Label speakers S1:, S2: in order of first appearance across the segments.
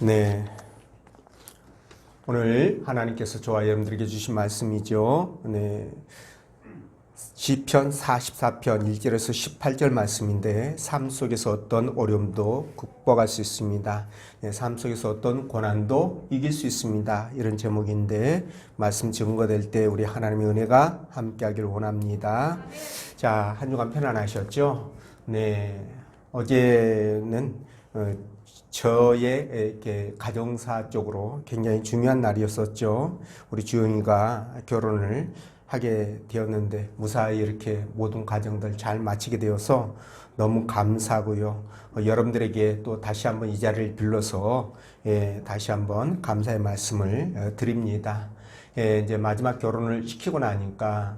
S1: 네, 오늘 하나님께서 저와 여러분들에게 주신 말씀이죠. 네, 시편 44편 1절에서 18절 말씀인데 삶 속에서 어떤 어려움도 극복할 수 있습니다. 네, 삶 속에서 어떤 고난도 이길 수 있습니다. 이런 제목인데 말씀 증거될 때 우리 하나님의 은혜가 함께하길 원합니다. 자, 한 주간 편안하셨죠? 네, 어제는 저의 이렇게 가정사 쪽으로 굉장히 중요한 날이었었죠. 우리 주영이가 결혼을 하게 되었는데 무사히 이렇게 모든 과정들 잘 마치게 되어서 너무 감사하고요. 여러분들에게 또 다시 한번 이 자리를 빌려서 다시 한번 감사의 말씀을 드립니다. 이제 마지막 결혼을 시키고 나니까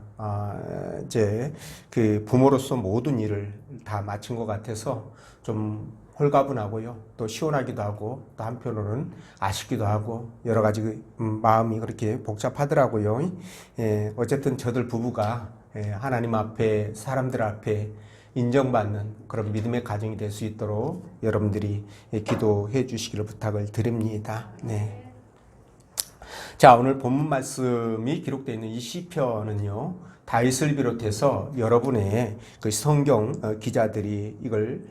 S1: 이제 그 부모로서 모든 일을 다 마친 것 같아서 좀 홀가분하고요. 또 시원하기도 하고 또 한편으로는 아쉽기도 하고 여러 가지 마음이 그렇게 복잡하더라고요. 어쨌든 저들 부부가 하나님 앞에 사람들 앞에 인정받는 그런 믿음의 가정이 될 수 있도록 여러분들이 기도해 주시기를 부탁을 드립니다. 네. 자, 오늘 본문 말씀이 기록되어 있는 이 시편은요. 다윗을 비롯해서 여러분의 그 성경 기자들이 이걸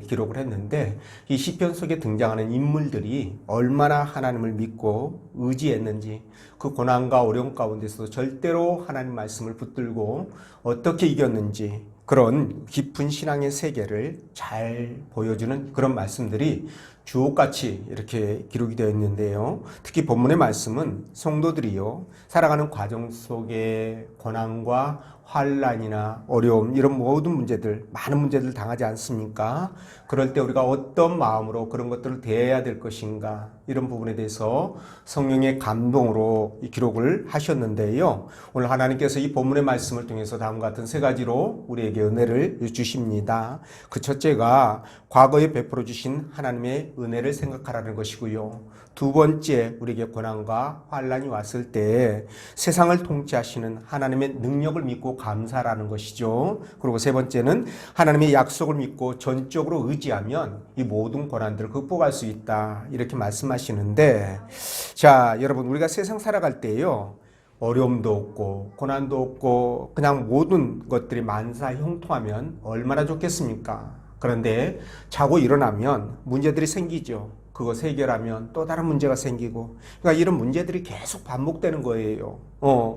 S1: 기록을 했는데 이 시편 속에 등장하는 인물들이 얼마나 하나님을 믿고 의지했는지 그 고난과 어려움 가운데서도 절대로 하나님 말씀을 붙들고 어떻게 이겼는지 그런 깊은 신앙의 세계를 잘 보여주는 그런 말씀들이 주옥같이 이렇게 기록이 되어 있는데요. 특히 본문의 말씀은 성도들이요 살아가는 과정 속에 고난과 환난이나 어려움 이런 모든 문제들 많은 문제들 당하지 않습니까? 그럴 때 우리가 어떤 마음으로 그런 것들을 대해야 될 것인가 이런 부분에 대해서 성령의 감동으로 기록을 하셨는데요. 오늘 하나님께서 이 본문의 말씀을 통해서 다음과 같은 세 가지로 우리에게 은혜를 주십니다. 그 첫째가 과거에 베풀어 주신 하나님의 은혜를 생각하라는 것이고요. 두 번째, 우리에게 고난과 환난이 왔을 때 세상을 통치하시는 하나님의 능력을 믿고 감사라는 것이죠. 그리고 세 번째는 하나님의 약속을 믿고 전적으로 의지하면 이 모든 고난들을 극복할 수 있다. 이렇게 말씀하시는데, 자, 여러분, 우리가 세상 살아갈 때요. 어려움도 없고 고난도 없고 그냥 모든 것들이 만사형통하면 얼마나 좋겠습니까? 그런데 자고 일어나면 문제들이 생기죠. 그거 해결하면 또 다른 문제가 생기고 그러니까 이런 문제들이 계속 반복되는 거예요.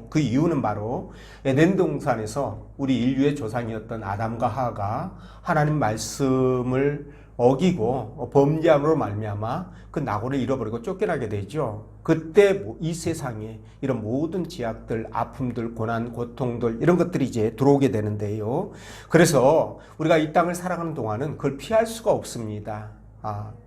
S1: 그 이유는 바로 에덴 동산에서 우리 인류의 조상이었던 아담과 하와가 하나님 말씀을 어기고 범죄함으로 말미암아 그 낙원을 잃어버리고 쫓겨나게 되죠. 그때 이 세상에 이런 모든 제약들, 아픔들, 고난, 고통들 이런 것들이 이제 들어오게 되는데요. 그래서 우리가 이 땅을 살아가는 동안은 그걸 피할 수가 없습니다.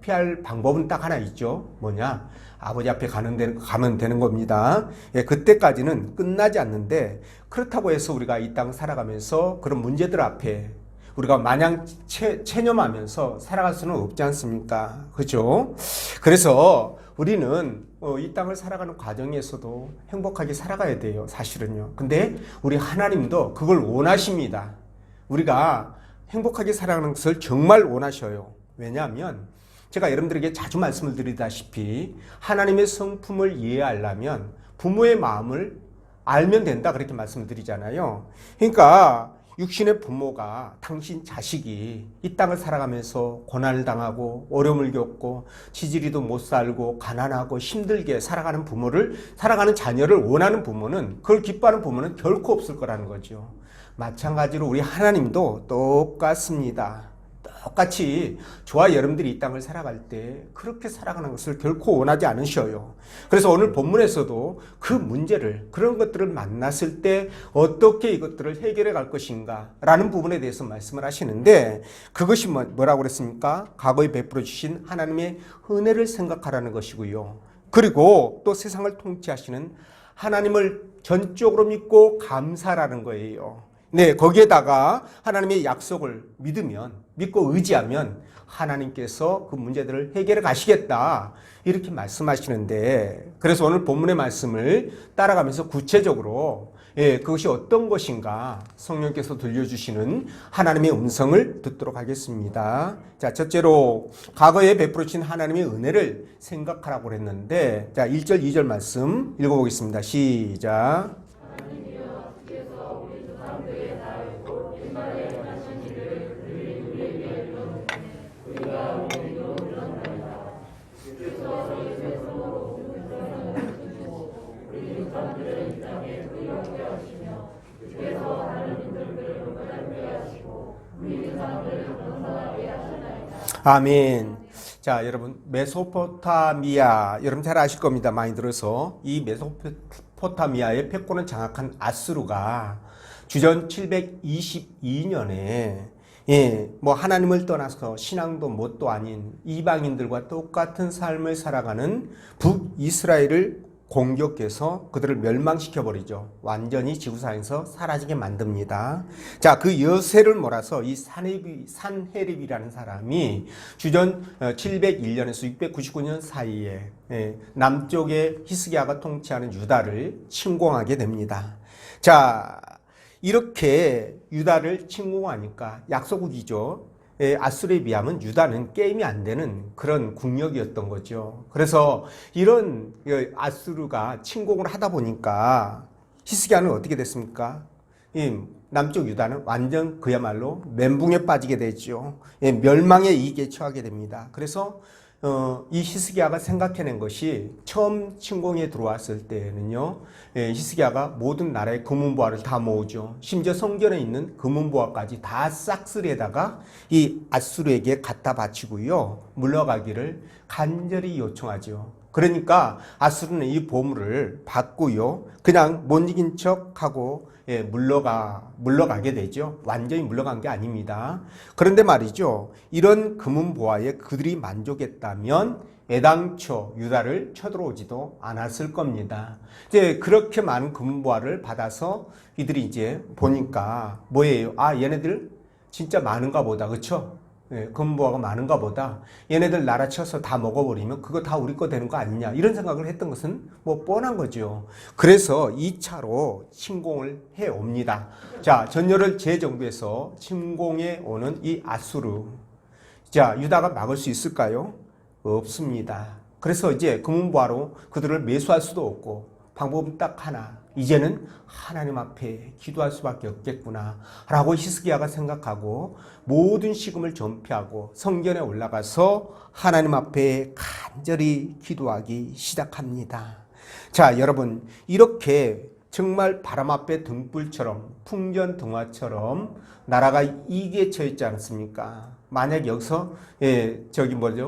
S1: 피할 방법은 딱 하나 있죠. 뭐냐? 아버지 앞에 가면 되는 겁니다. 그때까지는 끝나지 않는데 그렇다고 해서 우리가 이 땅 살아가면서 그런 문제들 앞에 우리가 마냥 체념하면서 살아갈 수는 없지 않습니까? 그렇죠? 그래서 우리는 이 땅을 살아가는 과정에서도 행복하게 살아가야 돼요. 사실은요. 근데 우리 하나님도 그걸 원하십니다. 우리가 행복하게 살아가는 것을 정말 원하셔요. 왜냐하면 제가 여러분들에게 자주 말씀을 드리다시피 하나님의 성품을 이해하려면 부모의 마음을 알면 된다 그렇게 말씀을 드리잖아요. 그러니까 육신의 부모가 당신 자식이 이 땅을 살아가면서 고난을 당하고 어려움을 겪고 지지리도 못 살고 가난하고 힘들게 살아가는 살아가는 자녀를 원하는 부모는 그걸 기뻐하는 부모는 결코 없을 거라는 거죠. 마찬가지로 우리 하나님도 똑같습니다. 똑같이 저와 여러분들이 이 땅을 살아갈 때 그렇게 살아가는 것을 결코 원하지 않으셔요. 그래서 오늘 본문에서도 그 문제를 그런 것들을 만났을 때 어떻게 이것들을 해결해 갈 것인가 라는 부분에 대해서 말씀을 하시는데 그것이 뭐라고 그랬습니까? 과거에 베풀어 주신 하나님의 은혜를 생각하라는 것이고요. 그리고 또 세상을 통치하시는 하나님을 전적으로 믿고 감사라는 거예요. 네, 거기에다가 하나님의 약속을 믿고 의지하면 하나님께서 그 문제들을 해결해 가시겠다. 이렇게 말씀하시는데, 그래서 오늘 본문의 말씀을 따라가면서 구체적으로 예, 그것이 어떤 것인가 성령께서 들려주시는 하나님의 음성을 듣도록 하겠습니다. 자, 첫째로 과거에 베풀어주신 하나님의 은혜를 생각하라고 그랬는데, 자, 1절, 2절 말씀 읽어보겠습니다. 시작. 아멘. 자, 여러분, 메소포타미아, 여러분 잘 아실 겁니다. 많이 들어서. 이 메소포타미아의 패권을 장악한 아수르가 주전 722년에 뭐 하나님을 떠나서 신앙도 뭣도 아닌 이방인들과 똑같은 삶을 살아가는 북이스라엘을 공격해서 그들을 멸망시켜버리죠. 완전히 지구상에서 사라지게 만듭니다. 자, 그 여세를 몰아서 이 산헤립이라는 사람이 주전 701년에서 699년 사이에 남쪽의 히스기야가 통치하는 유다를 침공하게 됩니다. 자, 이렇게 유다를 침공하니까 약소국이죠. 아수르에 비하면 유다는 게임이 안 되는 그런 국력이었던 거죠. 그래서 이런 아수르가 침공을 하다 보니까 히스기야는 어떻게 됐습니까? 남쪽 유다는 완전 그야말로 멘붕에 빠지게 되죠. 멸망의 이익에 처하게 됩니다. 그래서 이 히스기야가 생각해낸 것이 처음 침공에 들어왔을 때는요, 히스기야가 모든 나라의 금은보화를 다 모으죠. 심지어 성전에 있는 금은보화까지 다 싹쓸이에다가 이 아수르에게 갖다 바치고요, 물러가기를 간절히 요청하죠. 그러니까 아수르는 이 보물을 받고요, 그냥 못 이긴 척하고 물러가게 되죠. 완전히 물러간 게 아닙니다. 그런데 말이죠, 이런 금은보화에 그들이 만족했다면 애당초 유다를 쳐들어오지도 않았을 겁니다. 이제 그렇게 많은 금은보화를 받아서 이들이 이제 보니까 뭐예요? 아, 얘네들 진짜 많은가 보다, 그렇죠? 금은보화가 많은가 보다. 얘네들 나라 쳐서 다 먹어버리면 그거 다 우리 거 되는 거 아니냐, 이런 생각을 했던 것은 뭐 뻔한 거죠. 그래서 2차로 침공을 해 옵니다. 자, 전열을 재정비해서 침공해 오는 이 아수르. 자, 유다가 막을 수 있을까요? 없습니다. 그래서 이제 금은보화로 그들을 매수할 수도 없고 방법은 딱 하나. 이제는 하나님 앞에 기도할 수밖에 없겠구나 라고 히스기야가 생각하고 모든 식음을 전폐하고 성전에 올라가서 하나님 앞에 간절히 기도하기 시작합니다. 자, 여러분, 이렇게 정말 바람 앞에 등불처럼 풍전등화처럼 나라가 이기에 처했지 않습니까? 만약 여기서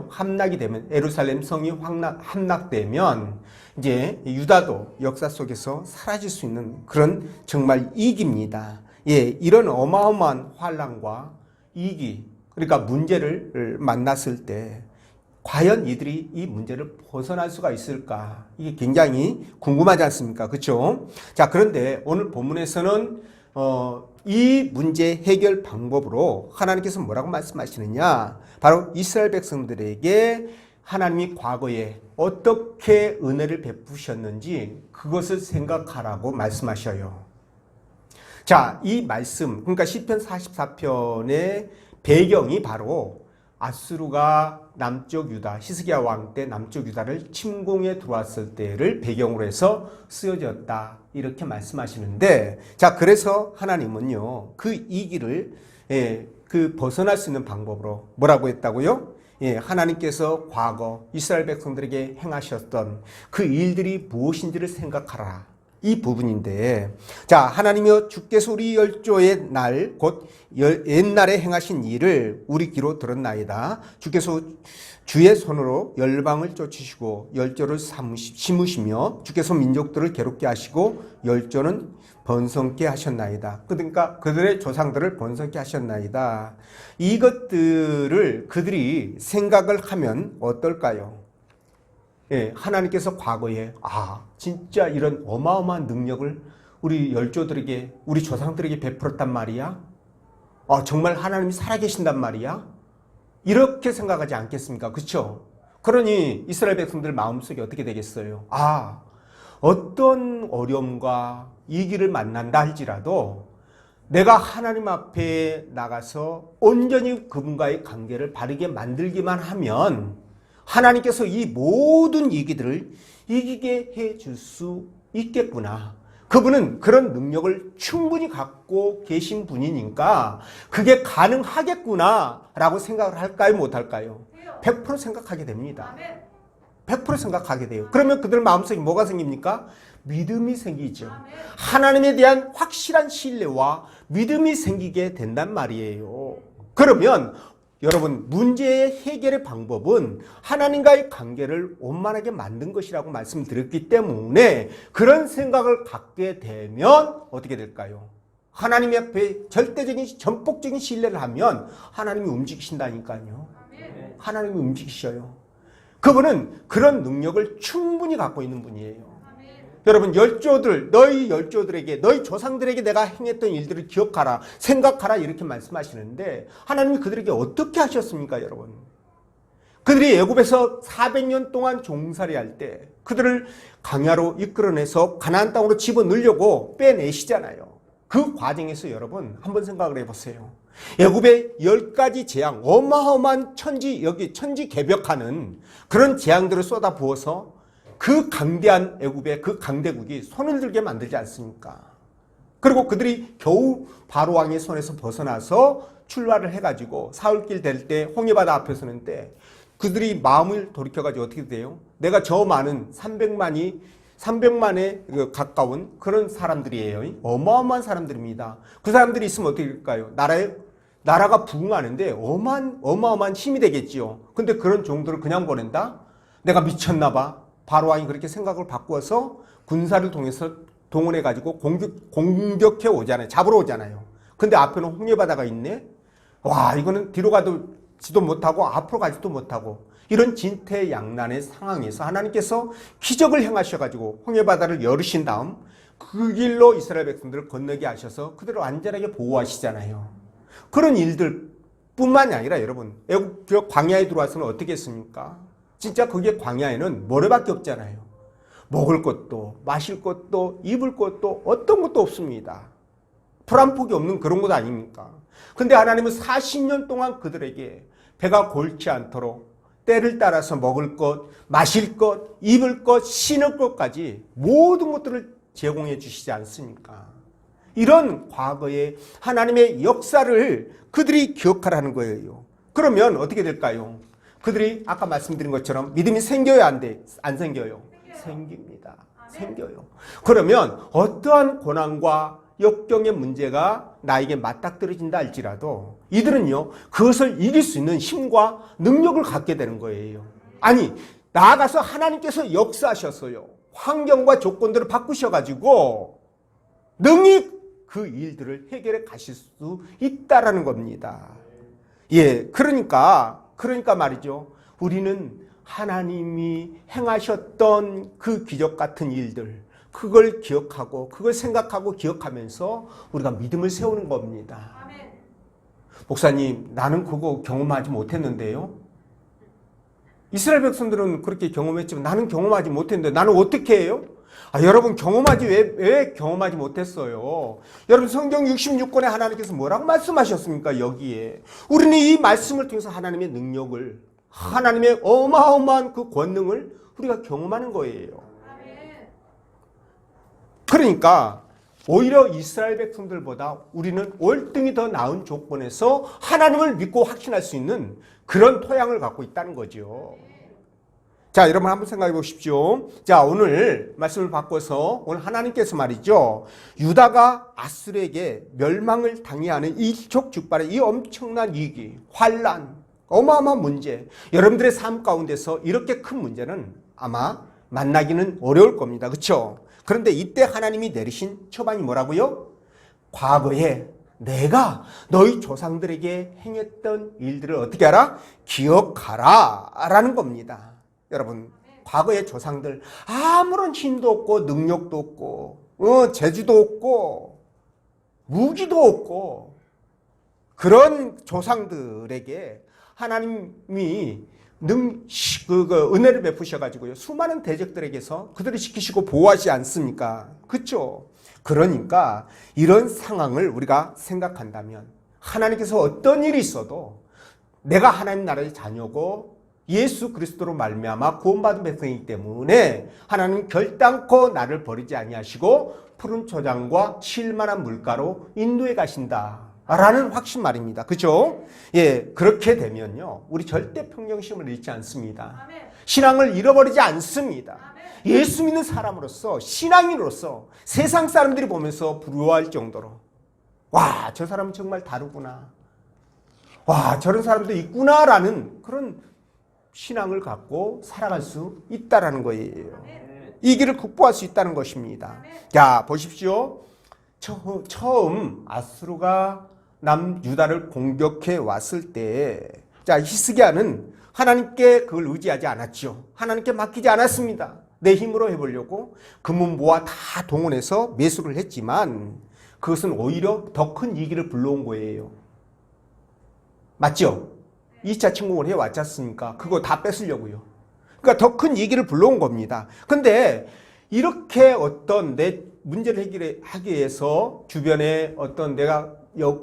S1: 함락이 되면, 예루살렘 성이 함락되면 이제 유다도 역사 속에서 사라질 수 있는 그런 정말 위기입니다. 이런 어마어마한 환란과 위기, 그러니까 문제를 만났을 때 과연 이들이 이 문제를 벗어날 수가 있을까? 이게 굉장히 궁금하지 않습니까? 그렇죠? 자, 그런데 오늘 본문에서는 이 문제 해결 방법으로 하나님께서 뭐라고 말씀하시느냐? 바로 이스라엘 백성들에게 하나님이 과거에 어떻게 은혜를 베푸셨는지 그것을 생각하라고 말씀하셔요. 자, 이 말씀, 그러니까 시편 44편의 배경이 바로 아수르가 남쪽 유다, 히스기야 왕 때 남쪽 유다를 침공해 들어왔을 때를 배경으로 해서 쓰여졌다, 이렇게 말씀하시는데, 자, 그래서 하나님은요, 그 이기를 벗어날 수 있는 방법으로 뭐라고 했다고요? 하나님께서 과거 이스라엘 백성들에게 행하셨던 그 일들이 무엇인지를 생각하라, 이 부분인데, 자, 하나님이여 주께서 우리 열조의 날 곧 옛날에 행하신 일을 우리 귀로 들었나이다. 주께서 주의 손으로 열방을 쫓으시고 열조를 심으시며 주께서 민족들을 괴롭게 하시고 열조는 번성케 하셨나이다. 그러니까 그들의 조상들을 번성케 하셨나이다. 이것들을 그들이 생각을 하면 어떨까요? 하나님께서 과거에 진짜 이런 어마어마한 능력을 우리 열조들에게, 우리 조상들에게 베풀었단 말이야? 정말 하나님이 살아계신단 말이야? 이렇게 생각하지 않겠습니까? 그렇죠? 그러니 이스라엘 백성들 마음속에 어떻게 되겠어요? 어떤 어려움과 위기를 만난다 할지라도 내가 하나님 앞에 나가서 온전히 그분과의 관계를 바르게 만들기만 하면 하나님께서 이 모든 위기들을 이기게 해줄 수 있겠구나. 그분은 그런 능력을 충분히 갖고 계신 분이니까 그게 가능하겠구나 라고 생각을 할까요? 못할까요? 100% 생각하게 됩니다. 100% 생각하게 돼요. 그러면 그들 마음속에 뭐가 생깁니까? 믿음이 생기죠. 하나님에 대한 확실한 신뢰와 믿음이 생기게 된단 말이에요. 그러면 여러분, 문제의 해결의 방법은 하나님과의 관계를 원만하게 만든 것이라고 말씀드렸기 때문에 그런 생각을 갖게 되면 어떻게 될까요? 하나님 앞에 절대적인 전폭적인 신뢰를 하면 하나님이 움직이신다니까요. 하나님이 움직이셔요. 그분은 그런 능력을 충분히 갖고 있는 분이에요. 여러분, 열조들, 너희 열조들에게, 너희 조상들에게 내가 행했던 일들을 기억하라, 생각하라 이렇게 말씀하시는데 하나님이 그들에게 어떻게 하셨습니까, 여러분? 그들이 애굽에서 400년 동안 종살이 할 때 그들을 광야로 이끌어내서 가나안 땅으로 집어넣으려고 빼내시잖아요. 그 과정에서 여러분 한번 생각을 해보세요. 애굽의 10가지 재앙, 어마어마한 천지개벽하는 그런 재앙들을 쏟아 부어서 그 강대한 애굽의 그 강대국이 손을 들게 만들지 않습니까? 그리고 그들이 겨우 바로 왕의 손에서 벗어나서 출발을 해가지고 사흘길 될 때 홍해바다 앞에 서는데 그들이 마음을 돌이켜가지고 어떻게 돼요? 내가 저 많은 300만에 가까운 그런 사람들이에요. 어마어마한 사람들입니다. 그 사람들이 있으면 어떻게 될까요? 나라가 부흥하는데 어마어마한 힘이 되겠지요. 근데 그런 종들을 그냥 보낸다? 내가 미쳤나 봐. 바로왕이 그렇게 생각을 바꾸어서 군사를 통해서 동원해가지고 공격해 오잖아요. 잡으러 오잖아요. 근데 앞에는 홍해바다가 있네? 와, 이거는 뒤로 가지도 못하고 앞으로 가지도 못하고 이런 진퇴양난의 상황에서 하나님께서 기적을 행하셔가지고 홍해바다를 열으신 다음 그 길로 이스라엘 백성들을 건너게 하셔서 그들을 안전하게 보호하시잖아요. 그런 일들 뿐만이 아니라 여러분, 애굽 광야에 들어와서는 어떻게 했습니까? 진짜 거기에 광야에는 모래밖에 없잖아요. 먹을 것도 마실 것도 입을 것도 어떤 것도 없습니다. 풀 한 폭이 없는 그런 것 아닙니까? 근데 하나님은 40년 동안 그들에게 배가 골치 않도록 때를 따라서 먹을 것, 마실 것, 입을 것, 신을 것까지 모든 것들을 제공해 주시지 않습니까? 이런 과거의 하나님의 역사를 그들이 기억하라는 거예요. 그러면 어떻게 될까요? 그들이 아까 말씀드린 것처럼 믿음이 생겨요, 안 생겨요? 생깁니다. 생겨요. 그러면 어떠한 고난과 역경의 문제가 나에게 맞닥뜨려진다 할지라도 이들은요, 그것을 이길 수 있는 힘과 능력을 갖게 되는 거예요. 아니, 나아가서 하나님께서 역사하셨어요. 환경과 조건들을 바꾸셔가지고 능히 그 일들을 해결해 가실 수 있다라는 겁니다. 예, 그러니까 말이죠. 우리는 하나님이 행하셨던 그 기적 같은 일들, 그걸 기억하고, 그걸 생각하고 기억하면서 우리가 믿음을 세우는 겁니다. 아멘. 목사님, 나는 그거 경험하지 못했는데요. 이스라엘 백성들은 그렇게 경험했지만 나는 경험하지 못했는데 나는 어떻게 해요? 여러분 경험하지 왜 경험하지 못했어요? 여러분 성경 66권에 하나님께서 뭐라고 말씀하셨습니까? 여기에 우리는 이 말씀을 통해서 하나님의 능력을, 하나님의 어마어마한 그 권능을 우리가 경험하는 거예요. 그러니까 오히려 이스라엘 백성들보다 우리는 월등히 더 나은 조건에서 하나님을 믿고 확신할 수 있는 그런 토양을 갖고 있다는 거죠. 자, 여러분 한번 생각해 보십시오. 자, 오늘 말씀을 바꿔서 오늘 하나님께서 말이죠, 유다가 아수르에게 멸망을 당해하는 이 일촉즉발의 이 엄청난 위기, 환란, 어마어마한 문제, 여러분들의 삶 가운데서 이렇게 큰 문제는 아마 만나기는 어려울 겁니다. 그렇죠? 그런데 이때 하나님이 내리신 처방이 뭐라고요? 과거에 내가 너희 조상들에게 행했던 일들을 어떻게 하라? 기억하라 라는 겁니다. 여러분, 과거의 조상들 아무런 힘도 없고 능력도 없고 재주도 없고 무기도 없고 그런 조상들에게 하나님이 은혜를 베푸셔가지고요. 수많은 대적들에게서 그들을 지키시고 보호하지 않습니까? 그렇죠? 그러니까 이런 상황을 우리가 생각한다면 하나님께서 어떤 일이 있어도 내가 하나님 나라의 자녀고 예수 그리스도로 말미암아 구원받은 백성이기 때문에 하나님 결단코 나를 버리지 아니하시고 푸른 초장과 칠만한 물가로 인도해 가신다 라는 확신 말입니다. 그죠? 예, 그렇게 되면요 우리 절대 평정심을 잃지 않습니다. 신앙을 잃어버리지 않습니다. 예수 믿는 사람으로서 신앙인으로서 세상 사람들이 보면서 부러워할 정도로 와, 저 사람은 정말 다르구나, 와, 저런 사람도 있구나라는 그런 신앙을 갖고 살아갈 수 있다라는 거예요. 이 길을 극복할 수 있다는 것입니다. 자, 보십시오. 처음 아수르가 남유다를 공격해 왔을 때, 자, 히스기야는 하나님께 그걸 의지하지 않았죠. 하나님께 맡기지 않았습니다. 내 힘으로 해보려고 금은보화 다 동원해서 매수를 했지만 그것은 오히려 더 큰 이익을 불러온 거예요. 맞죠? 2차 침공을 해왔지 않습니까? 그거 다 뺏으려고요. 그러니까 더 큰 이익을 불러온 겁니다. 근데 이렇게 어떤 내 문제를 해결하기 위해서 주변에 어떤 내가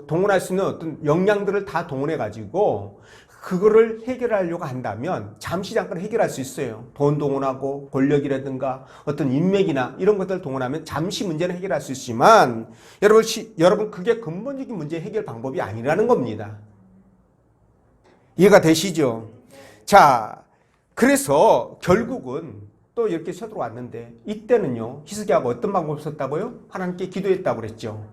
S1: 동원할 수 있는 어떤 역량들을 다 동원해가지고 그거를 해결하려고 한다면 잠시 잠깐 해결할 수 있어요. 돈 동원하고 권력이라든가 어떤 인맥이나 이런 것들을 동원하면 잠시 문제는 해결할 수 있지만 여러분 그게 근본적인 문제 해결 방법이 아니라는 겁니다. 이해가 되시죠? 자, 그래서 결국은 또 이렇게 쳐들어왔는데 이때는요 히스기야가 어떤 방법을 썼다고요? 하나님께 기도했다고 그랬죠.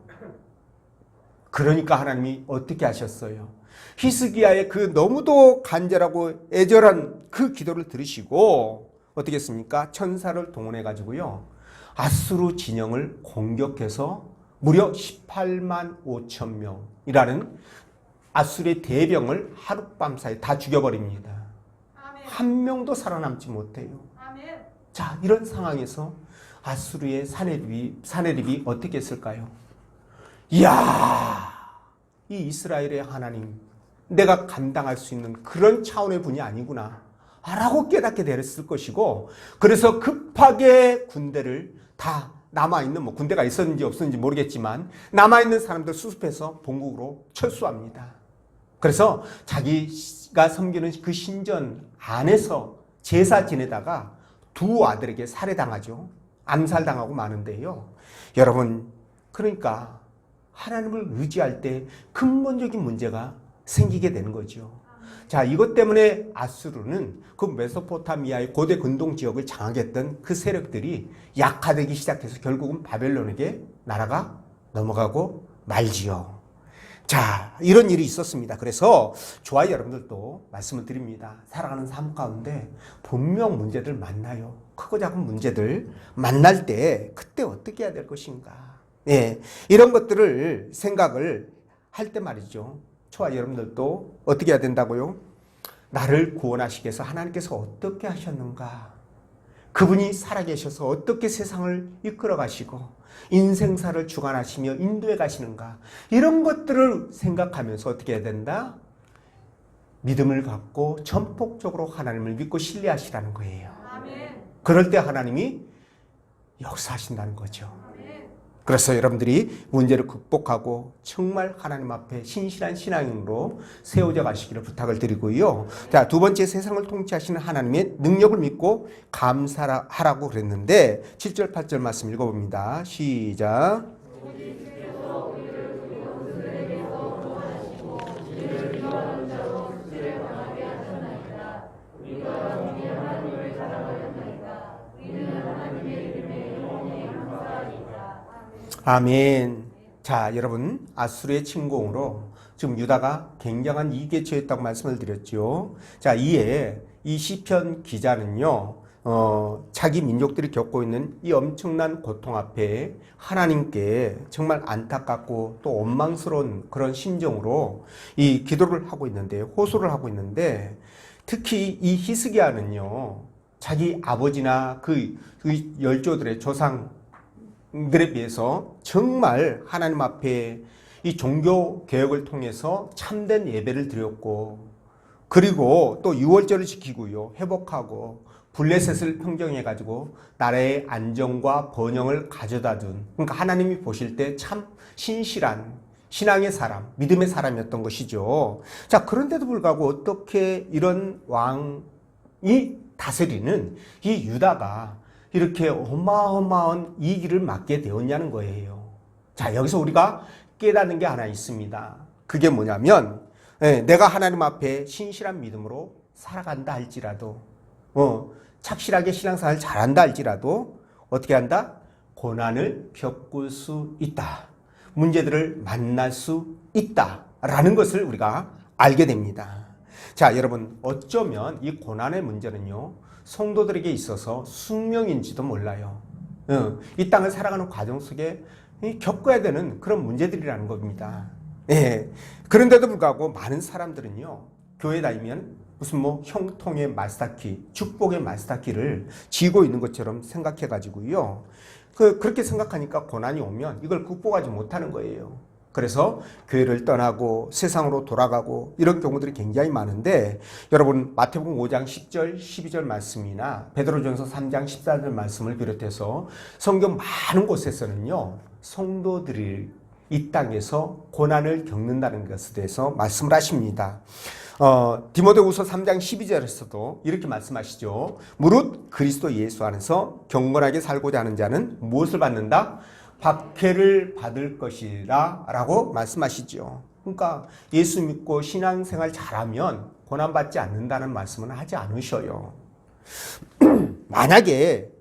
S1: 그러니까 하나님이 어떻게 하셨어요? 히스기야의 그 너무도 간절하고 애절한 그 기도를 들으시고 어떻게 했습니까? 천사를 동원해 가지고요 아수르 진영을 공격해서 무려 18만 5천 명이라는 아수르의 대병을 하룻밤 사이에 다 죽여버립니다. 아멘. 한 명도 살아남지 못해요. 아멘. 자, 이런 상황에서 아수르의 사내립이 어떻게 했을까요? 이야, 이 이스라엘의 하나님, 내가 감당할 수 있는 그런 차원의 분이 아니구나 라고 깨닫게 됐을 것이고, 그래서 급하게 군대를 다 남아있는, 군대가 있었는지 없었는지 모르겠지만 남아있는 사람들 수습해서 본국으로 철수합니다. 그래서 자기가 섬기는 그 신전 안에서 제사 지내다가 두 아들에게 살해당하죠. 암살당하고 마는데요. 여러분, 그러니까 하나님을 의지할 때 근본적인 문제가 생기게 되는 거죠. 자, 이것 때문에 아수르는 그 메소포타미아의 고대 근동 지역을 장악했던 그 세력들이 약화되기 시작해서 결국은 바벨론에게 나라가 넘어가고 말지요. 자, 이런 일이 있었습니다. 그래서 저와 여러분들도 말씀을 드립니다. 살아가는 삶 가운데 분명 문제들 만나요. 크고 작은 문제들 만날 때 그때 어떻게 해야 될 것인가. 예, 이런 것들을 생각을 할 때 말이죠. 저와 여러분들도 어떻게 해야 된다고요? 나를 구원하시기 위해서 하나님께서 어떻게 하셨는가? 그분이 살아계셔서 어떻게 세상을 이끌어 가시고 인생사를 주관하시며 인도해 가시는가? 이런 것들을 생각하면서 어떻게 해야 된다? 믿음을 갖고 전폭적으로 하나님을 믿고 신뢰하시라는 거예요. 아멘. 그럴 때 하나님이 역사하신다는 거죠. 그래서 여러분들이 문제를 극복하고 정말 하나님 앞에 신실한 신앙인으로 세워져 가시기를 부탁을 드리고요. 자, 두 번째, 세상을 통치하시는 하나님의 능력을 믿고 감사하라고 그랬는데 7절 8절 말씀 읽어봅니다. 시작. 아멘. 자, 여러분, 아수르의 침공으로 지금 유다가 굉장한 이익에 처했다고 말씀을 드렸죠. 자, 이에 이 시편 기자는요, 자기 민족들이 겪고 있는 이 엄청난 고통 앞에 하나님께 정말 안타깝고 또 원망스러운 그런 심정으로 이 기도를 하고 있는데, 호소를 하고 있는데, 특히 이 히스기야는요, 자기 아버지나 그 열조들의 조상들에 비해서 정말 하나님 앞에 이 종교 개혁을 통해서 참된 예배를 드렸고, 그리고 또 유월절을 지키고요. 회복하고 블레셋을 평정해가지고 나라의 안정과 번영을 가져다 둔, 그러니까 하나님이 보실 때 참 신실한 신앙의 사람, 믿음의 사람이었던 것이죠. 자, 그런데도 불구하고 어떻게 이런 왕이 다스리는 이 유다가 이렇게 어마어마한 이 길을 맞게 되었냐는 거예요. 자, 여기서 우리가 깨닫는 게 하나 있습니다. 그게 뭐냐면, 내가 하나님 앞에 신실한 믿음으로 살아간다 할지라도, 착실하게 신앙생활을 잘한다 할지라도 어떻게 한다? 고난을 겪을 수 있다. 문제들을 만날 수 있다라는 것을 우리가 알게 됩니다. 자, 여러분, 어쩌면 이 고난의 문제는요, 성도들에게 있어서 숙명인지도 몰라요. 이 땅을 살아가는 과정 속에 겪어야 되는 그런 문제들이라는 겁니다. 예. 그런데도 불구하고 많은 사람들은요, 교회 다니면 무슨 뭐 형통의 마스터키, 축복의 마스터키를 쥐고 있는 것처럼 생각해가지고요. 그렇게 생각하니까 고난이 오면 이걸 극복하지 못하는 거예요. 그래서 교회를 떠나고 세상으로 돌아가고 이런 경우들이 굉장히 많은데, 여러분 마태복음 5장 10절 12절 말씀이나 베드로전서 3장 14절 말씀을 비롯해서 성경 많은 곳에서는요, 성도들이 이 땅에서 고난을 겪는다는 것에 대해서 말씀을 하십니다. 디모데후서 3장 12절에서도 이렇게 말씀하시죠. 무릇 그리스도 예수 안에서 경건하게 살고자 하는 자는 무엇을 받는다? 박해를 받을 것이라 라고 말씀하시죠. 그러니까 예수 믿고 신앙생활 잘하면 고난받지 않는다는 말씀은 하지 않으셔요. 만약에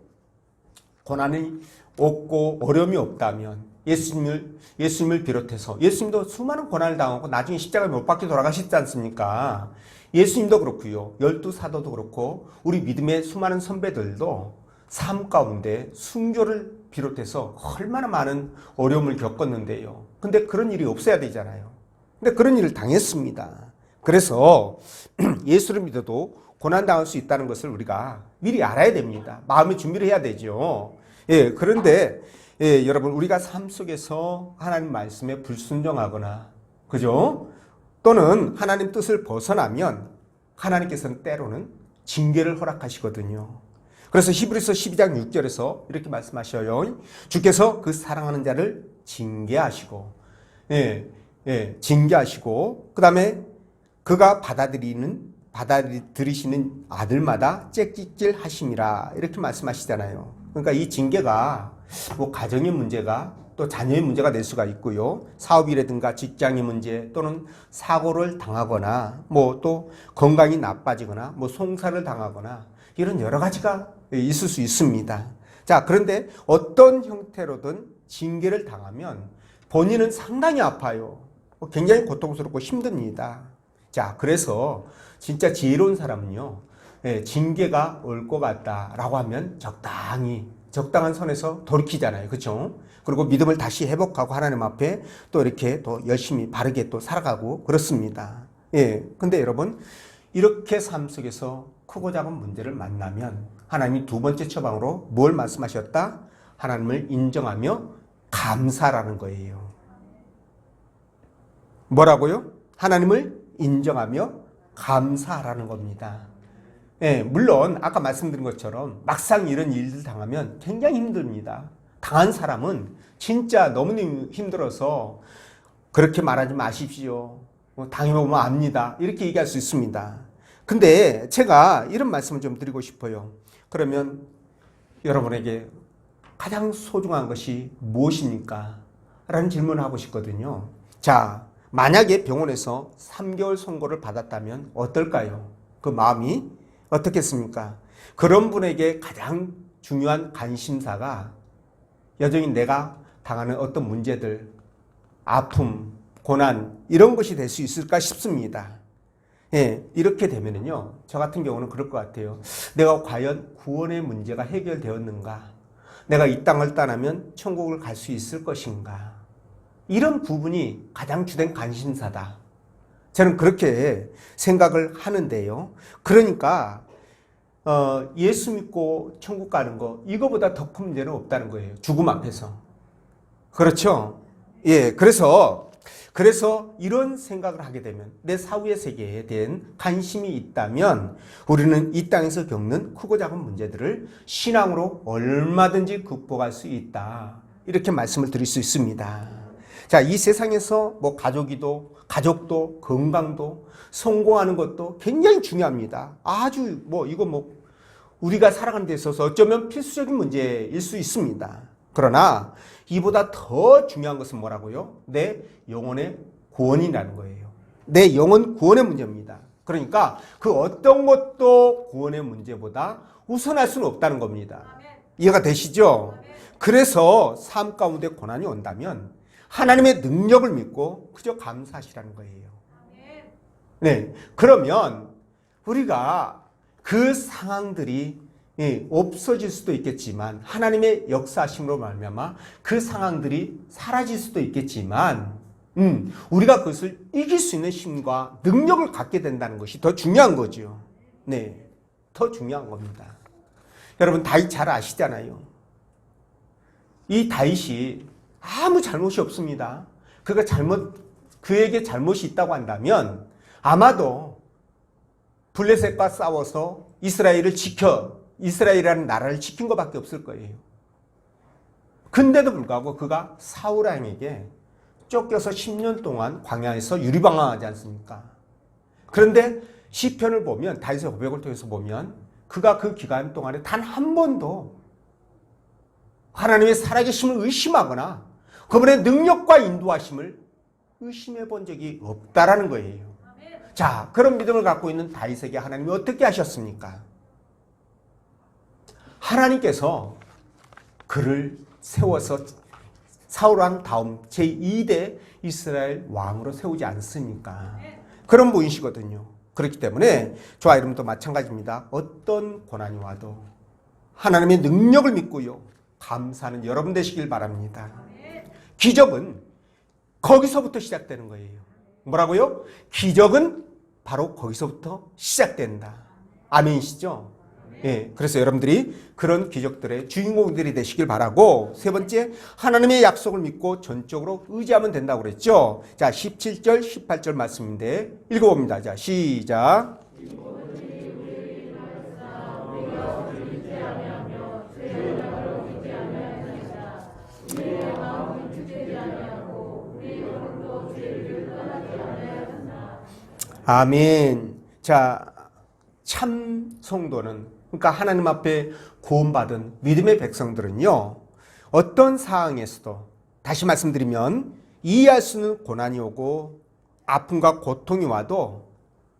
S1: 고난이 없고 어려움이 없다면 예수님을 비롯해서, 예수님도 수많은 고난을 당하고 나중에 십자가에 못 박혀 돌아가셨지 않습니까? 예수님도 그렇고요. 12사도도 그렇고 우리 믿음의 수많은 선배들도 삶 가운데 순교를 비롯해서 얼마나 많은 어려움을 겪었는데요. 근데 그런 일이 없어야 되잖아요. 근데 그런 일을 당했습니다. 그래서 예수를 믿어도 고난당할 수 있다는 것을 우리가 미리 알아야 됩니다. 마음의 준비를 해야 되죠. 예, 그런데 여러분, 우리가 삶 속에서 하나님 말씀에 불순종하거나, 그죠? 또는 하나님 뜻을 벗어나면 하나님께서는 때로는 징계를 허락하시거든요. 그래서 히브리서 12장 6절에서 이렇게 말씀하셔요. 주께서 그 사랑하는 자를 징계하시고, 징계하시고, 그 다음에 그가 받아들이시는 아들마다 째찍질 하심이라, 이렇게 말씀하시잖아요. 그러니까 이 징계가 뭐 가정의 문제가 또 자녀의 문제가 될 수가 있고요. 사업이라든가 직장의 문제, 또는 사고를 당하거나 뭐 또 건강이 나빠지거나 뭐 송사를 당하거나 이런 여러 가지가 있을 수 있습니다. 자, 그런데 어떤 형태로든 징계를 당하면 본인은 상당히 아파요. 굉장히 고통스럽고 힘듭니다. 자, 그래서 진짜 지혜로운 사람은요, 징계가 올 것 같다라고 하면 적당한 선에서 돌이키잖아요. 그렇죠? 그리고 믿음을 다시 회복하고 하나님 앞에 또 이렇게 또 열심히 바르게 또 살아가고 그렇습니다. 예. 근데 여러분, 이렇게 삶 속에서 크고 작은 문제를 만나면 하나님이 두 번째 처방으로 뭘 말씀하셨다? 하나님을 인정하며 감사라는 거예요. 뭐라고요? 하나님을 인정하며 감사라는 겁니다. 예, 물론 아까 말씀드린 것처럼 막상 이런 일들 당하면 굉장히 힘듭니다. 당한 사람은 진짜 너무 힘들어서 그렇게 말하지 마십시오. 당해보면 압니다. 이렇게 얘기할 수 있습니다. 근데 제가 이런 말씀을 좀 드리고 싶어요. 그러면 여러분에게 가장 소중한 것이 무엇입니까? 라는 질문을 하고 싶거든요. 자, 만약에 병원에서 3개월 선고를 받았다면 어떨까요? 그 마음이 어떻겠습니까? 그런 분에게 가장 중요한 관심사가 여전히 내가 당하는 어떤 문제들, 아픔, 고난 이런 것이 될 수 있을까 싶습니다. 예, 이렇게 되면은요, 저 같은 경우는 그럴 것 같아요. 내가 과연 구원의 문제가 해결되었는가? 내가 이 땅을 떠나면 천국을 갈 수 있을 것인가? 이런 부분이 가장 주된 관심사다. 저는 그렇게 생각을 하는데요. 그러니까 예수 믿고 천국 가는 거, 이거보다 더 큰 문제는 없다는 거예요. 죽음 앞에서. 그렇죠? 예, 그래서 그래서 이런 생각을 하게 되면 내 사후의 세계에 대한 관심이 있다면 우리는 이 땅에서 겪는 크고 작은 문제들을 신앙으로 얼마든지 극복할 수 있다. 이렇게 말씀을 드릴 수 있습니다. 자, 이 세상에서 뭐 가족도 건강도 성공하는 것도 굉장히 중요합니다. 아주 이거 우리가 살아가는 데 있어서 어쩌면 필수적인 문제일 수 있습니다. 그러나 이보다 더 중요한 것은 뭐라고요? 내 영혼의 구원이라는 거예요. 내 영혼 구원의 문제입니다. 그러니까 그 어떤 것도 구원의 문제보다 우선할 수는 없다는 겁니다. 이해가 되시죠? 그래서 삶 가운데 고난이 온다면 하나님의 능력을 믿고 그저 감사하시라는 거예요. 네, 그러면 우리가 그 상황들이 없어질 수도 있겠지만 하나님의 역사하심으로 말미암아 그 상황들이 사라질 수도 있겠지만 우리가 그것을 이길 수 있는 힘과 능력을 갖게 된다는 것이 더 중요한 거죠. 네, 더 중요한 겁니다. 여러분 다윗 잘 아시잖아요. 이 다윗이 아무 잘못이 없습니다. 그에게 잘못이 있다고 한다면 아마도 블레셋과 싸워서 이스라엘이라는 나라를 지킨 것밖에 없을 거예요. 근데도 불구하고 그가 사울 왕에게 쫓겨서 10년 동안 광야에서 유리방황하지 않습니까? 그런데 시편을 보면 다윗의 고백을 통해서 보면 그가 그 기간 동안에 단 한 번도 하나님의 살아계심을 의심하거나 그분의 능력과 인도하심을 의심해 본 적이 없다라는 거예요. 자, 그런 믿음을 갖고 있는 다윗에게 하나님이 어떻게 하셨습니까? 하나님께서 그를 세워서 사울왕 다음 제2대 이스라엘 왕으로 세우지 않습니까? 그런 분이시거든요. 그렇기 때문에 저와 여러분도 마찬가지입니다. 어떤 고난이 와도 하나님의 능력을 믿고요. 감사하는 여러분 되시길 바랍니다. 기적은 거기서부터 시작되는 거예요. 뭐라고요? 기적은 바로 거기서부터 시작된다. 아멘이시죠? 예, 그래서 여러분들이 그런 기적들의 주인공들이 되시길 바라고, 세 번째, 하나님의 약속을 믿고 전적으로 의지하면 된다고 그랬죠. 자, 17절, 18절 말씀인데 읽어봅니다. 자, 시작. 아멘. 자, 참 성도는, 그러니까 하나님 앞에 구원받은 믿음의 백성들은요, 어떤 상황에서도, 다시 말씀드리면 이해할 수 있는 고난이 오고 아픔과 고통이 와도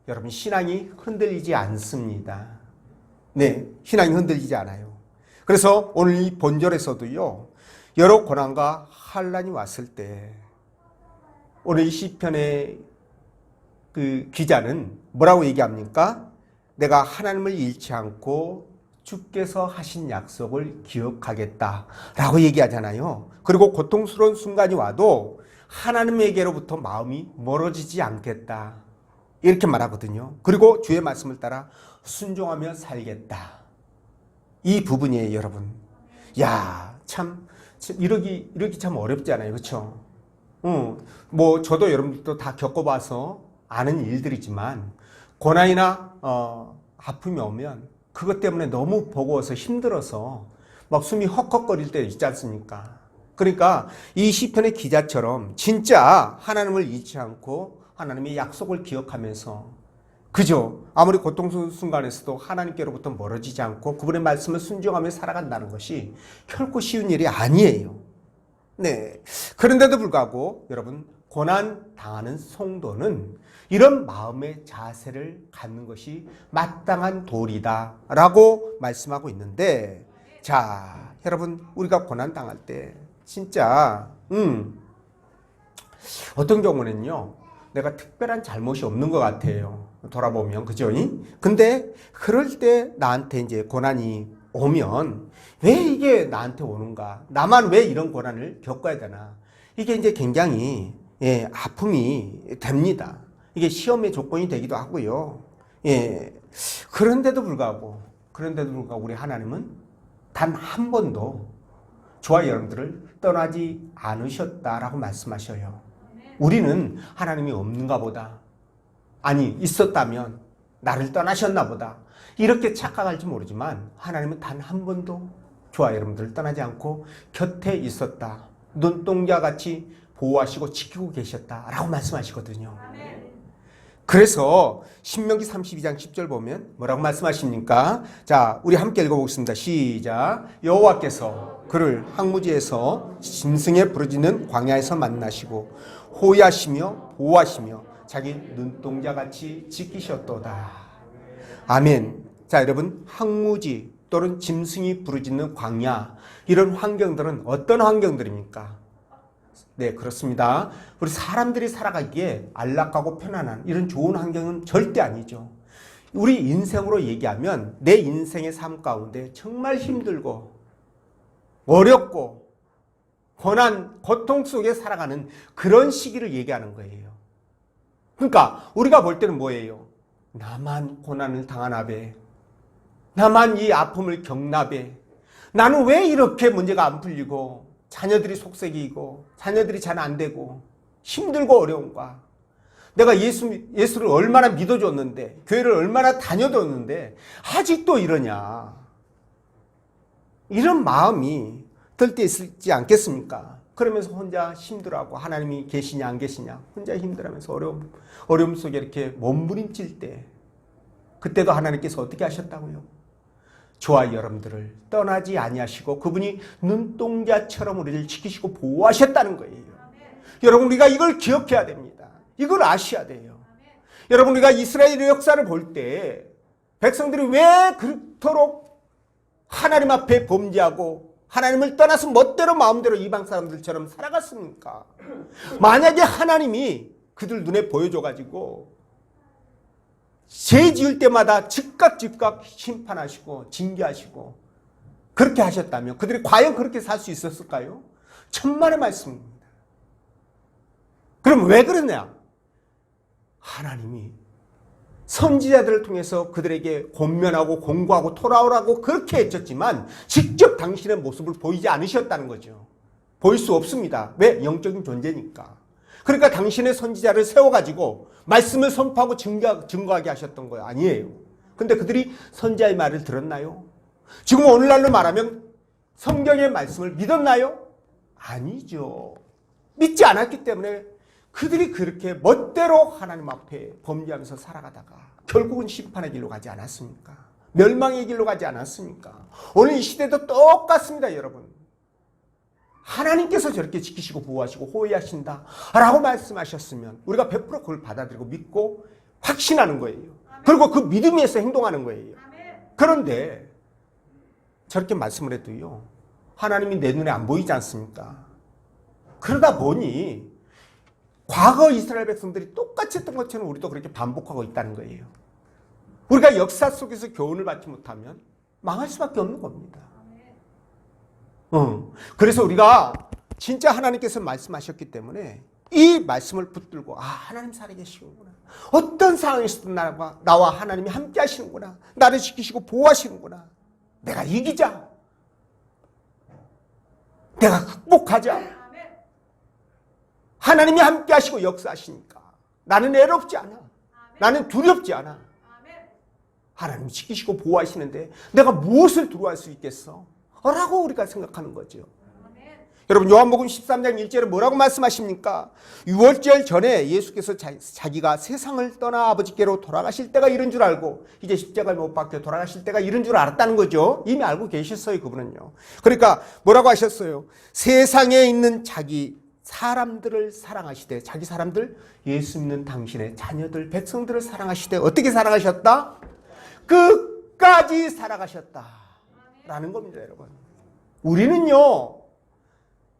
S1: 여러분 신앙이 흔들리지 않습니다. 네, 신앙이 흔들리지 않아요. 그래서 오늘 이 본절에서도요, 여러 고난과 환난이 왔을 때 오늘 이 시편의 그 기자는 뭐라고 얘기합니까? 내가 하나님을 잃지 않고 주께서 하신 약속을 기억하겠다라고 얘기하잖아요. 그리고 고통스러운 순간이 와도 하나님에게로부터 마음이 멀어지지 않겠다, 이렇게 말하거든요. 그리고 주의 말씀을 따라 순종하며 살겠다. 이 부분이에요, 여러분. 야, 참 이러기 참 어렵잖아요, 그렇죠? 저도 여러분들도 다 겪어봐서 아는 일들이지만 고난이나 아픔이 오면 그것 때문에 너무 버거워서 힘들어서 막 숨이 헉헉거릴 때 있지 않습니까? 그러니까 이 시편의 기자처럼 진짜 하나님을 잊지 않고 하나님의 약속을 기억하면서, 그죠? 아무리 고통스러운 순간에서도 하나님께로부터 멀어지지 않고 그분의 말씀을 순종하며 살아간다는 것이 결코 쉬운 일이 아니에요. 네. 그런데도 불구하고 여러분, 고난 당하는 성도는 이런 마음의 자세를 갖는 것이 마땅한 도리다 라고 말씀하고 있는데, 자, 여러분, 우리가 고난 당할 때 진짜 어떤 경우는요, 내가 특별한 잘못이 없는 것 같아요, 돌아보면. 그죠? 근데 그럴 때 나한테 이제 고난이 오면 왜 이게 나한테 오는가, 나만 왜 이런 고난을 겪어야 되나, 이게 이제 굉장히 아픔이 됩니다. 이게 시험의 조건이 되기도 하고요. 그런데도 불구하고 우리 하나님은 단 한 번도 저와 여러분들을 떠나지 않으셨다라고 말씀하셔요. 우리는 하나님이 없는가 보다. 아니, 있었다면 나를 떠나셨나 보다. 이렇게 착각할지 모르지만 하나님은 단 한 번도 저와 여러분들을 떠나지 않고 곁에 있었다. 눈동자같이 보호하시고 지키고 계셨다라고 말씀하시거든요. 그래서 신명기 32장 10절 보면 뭐라고 말씀하십니까? 자, 우리 함께 읽어보겠습니다. 시작. 여호와께서 그를 항무지에서 짐승에 부르짖는 광야에서 만나시고 호위하시며 보호하시며 자기 눈동자같이 지키셨도다. 아멘. 자, 여러분, 항무지 또는 짐승이 부르짖는 광야, 이런 환경들은 어떤 환경들입니까? 네, 그렇습니다. 우리 사람들이 살아가기에 안락하고 편안한 이런 좋은 환경은 절대 아니죠. 우리 인생으로 얘기하면 내 인생의 삶 가운데 정말 힘들고 어렵고 고난, 고통 속에 살아가는 그런 시기를 얘기하는 거예요. 그러니까 우리가 볼 때는 뭐예요? 나만 고난을 당하나배, 나만 이 아픔을 겪나배, 나는 왜 이렇게 문제가 안 풀리고 자녀들이 속색이고 자녀들이 잘 안 되고 힘들고 어려운가, 내가 예수를 얼마나 믿어줬는데 교회를 얼마나 다녀줬는데 아직도 이러냐, 이런 마음이 들 때 있지 않겠습니까? 그러면서 혼자 힘들어하고 하나님이 계시냐 안 계시냐 혼자 힘들어하면서 어려움 속에 이렇게 몸부림칠 때, 그때도 하나님께서 어떻게 하셨다고요? 저와 여러분들을 떠나지 아니하시고 그분이 눈동자처럼 우리를 지키시고 보호하셨다는 거예요. 여러분, 우리가 이걸 기억해야 됩니다. 이걸 아셔야 돼요. 여러분, 우리가 이스라엘의 역사를 볼 때 백성들이 왜 그토록 하나님 앞에 범죄하고 하나님을 떠나서 멋대로 마음대로 이방 사람들처럼 살아갔습니까? 만약에 하나님이 그들 눈에 보여줘가지고 죄 지을 때마다 즉각 심판하시고 징계하시고 그렇게 하셨다면 그들이 과연 그렇게 살 수 있었을까요? 천만의 말씀입니다. 그럼 왜 그러냐? 하나님이 선지자들을 통해서 그들에게 권면하고 공고하고 토라오라고 그렇게 해줬지만 직접 당신의 모습을 보이지 않으셨다는 거죠. 보일 수 없습니다. 왜? 영적인 존재니까. 그러니까 당신의 선지자를 세워가지고 말씀을 선포하고 증거하게 하셨던 거예요. 아니에요. 근데 그들이 선지자의 말을 들었나요? 지금 오늘날로 말하면 성경의 말씀을 믿었나요? 아니죠. 믿지 않았기 때문에 그들이 그렇게 멋대로 하나님 앞에 범죄하면서 살아가다가 결국은 심판의 길로 가지 않았습니까? 멸망의 길로 가지 않았습니까? 오늘 이 시대도 똑같습니다, 여러분. 하나님께서 저렇게 지키시고 보호하시고 호위하신다 라고 말씀하셨으면 우리가 100% 그걸 받아들이고 믿고 확신하는 거예요. 그리고 그 믿음에서 행동하는 거예요. 그런데 저렇게 말씀을 해도요, 하나님이 내 눈에 안 보이지 않습니까? 그러다 보니 과거 이스라엘 백성들이 똑같이 했던 것처럼 우리도 그렇게 반복하고 있다는 거예요. 우리가 역사 속에서 교훈을 받지 못하면 망할 수밖에 없는 겁니다. 그래서 우리가 진짜 하나님께서 말씀하셨기 때문에 이 말씀을 붙들고, 아, 하나님 살아계시는구나. 어떤 상황에서도 나와 하나님이 함께 하시는구나. 나를 지키시고 보호하시는구나. 내가 이기자. 내가 극복하자. 하나님이 함께 하시고 역사하시니까 나는 애롭지 않아. 나는 두렵지 않아. 하나님이 지키시고 보호하시는데 내가 무엇을 두려워할 수 있겠어? 라고 우리가 생각하는 거죠. 여러분, 요한복음 13장 1절에 뭐라고 말씀하십니까? 유월절 전에 예수께서 자기가 세상을 떠나 아버지께로 돌아가실 때가 이른 줄 알고 이제 십자가에 못 박혀 돌아가실 때가 이른 줄 알았다는 거죠. 이미 알고 계셨어요, 그분은요. 그러니까 뭐라고 하셨어요? 세상에 있는 자기 사람들을 사랑하시되, 자기 사람들, 예수 믿는 당신의 자녀들, 백성들을 사랑하시되 어떻게 사랑하셨다? 끝까지 살아가셨다 라는 겁니다, 여러분. 우리는요,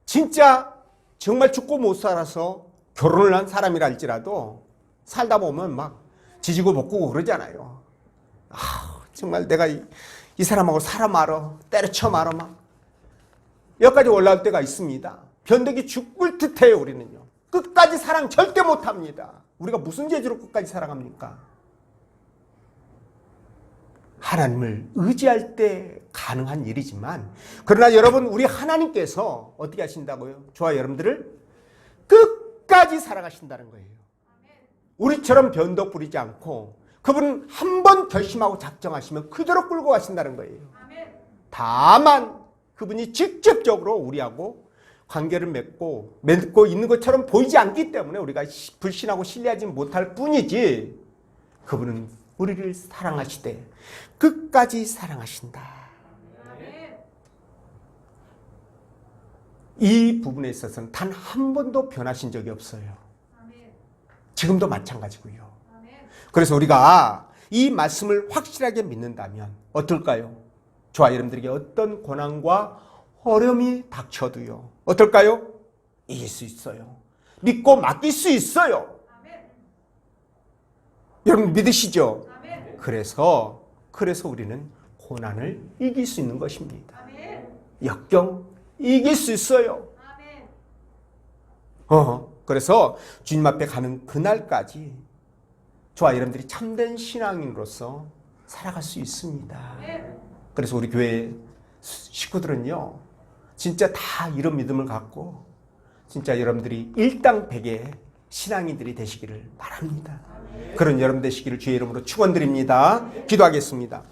S1: 진짜 정말 죽고 못 살아서 결혼을 한 사람이라 할지라도 살다 보면 막 지지고 볶고 그러잖아요. 아, 정말 내가 이 사람하고 살아 말어, 때려쳐 말어 막 여기까지 올라올 때가 있습니다. 변덕이 죽을 듯해요. 우리는요, 끝까지 사랑 절대 못합니다. 우리가 무슨 재주로 끝까지 사랑합니까? 하나님을 의지할 때 가능한 일이지만, 그러나 여러분, 우리 하나님께서 어떻게 하신다고요? 저와 여러분들을 끝까지 끝까지 살아가신다는 거예요. 우리처럼 변덕 부리지 않고 그분은 한 번 결심하고 작정하시면 그대로 끌고 가신다는 거예요. 다만 그분이 직접적으로 우리하고 관계를 맺고 있는 것처럼 보이지 않기 때문에 우리가 불신하고 신뢰하지 못할 뿐이지, 그분은 우리를 사랑하시되 끝까지 사랑하신다. 이 부분에 있어서는 단 한 번도 변하신 적이 없어요. 지금도 마찬가지고요. 그래서 우리가 이 말씀을 확실하게 믿는다면 어떨까요? 저와 여러분들에게 어떤 고난과 어려움이 닥쳐도요, 어떨까요? 이길 수 있어요. 믿고 맡길 수 있어요. 여러분 믿으시죠? 그래서 우리는 고난을 이길 수 있는 것입니다. 역경 이길 수 있어요. 그래서 주님 앞에 가는 그날까지 저와 여러분들이 참된 신앙인으로서 살아갈 수 있습니다. 그래서 우리 교회 식구들은요, 진짜 다 이런 믿음을 갖고 진짜 여러분들이 일당백의 신앙인들이 되시기를 바랍니다. 그런 여러분 되시기를 주의 이름으로 축원드립니다. 기도하겠습니다.